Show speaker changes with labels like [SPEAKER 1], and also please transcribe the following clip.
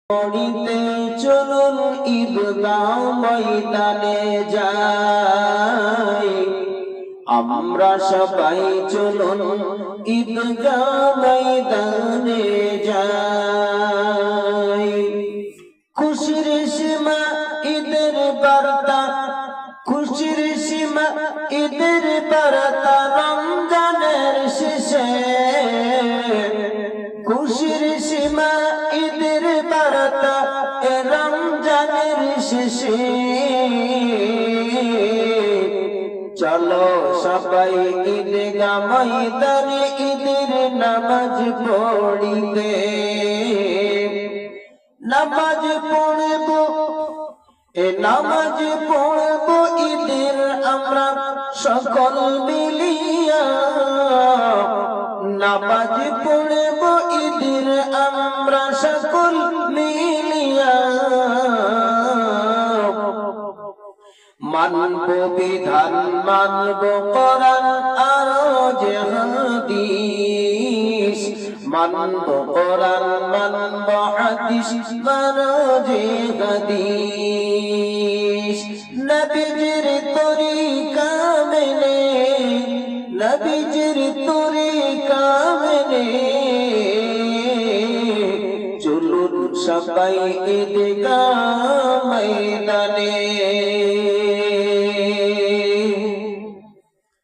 [SPEAKER 1] পড়িতে চলুন ঈদগাহ ময়দানে যাই, আমরা সবাই চলুন ঈদগাহ ময়দানে যাই। খুশির সীমা ঈদের বার্তা, খুশির সীমা ঈদের বার্তা রমজানের শেষে, খুশির সীমা ঈদের বার্তা রমজানের শেষে। চলো সবাই ঈদগাহ ময়দানে ঈদের নামাজ পড়িতে, নামাজ পড়ব নামাজ পড়ব ঈদের আমরা সকল মিলিয়া, নামাজ পড়ব ঈদের আমরা সকল মিলিয়া। মানব বিধান মানব কোরআন আর যে হাদিস, মানব কোরআন মানব হাদিস মানো যে হাদিস। নবীজির তরিকা মেনে, নবীজির তরিকা মেনে চলুন সবাই ঈদগাহ ময়দানে।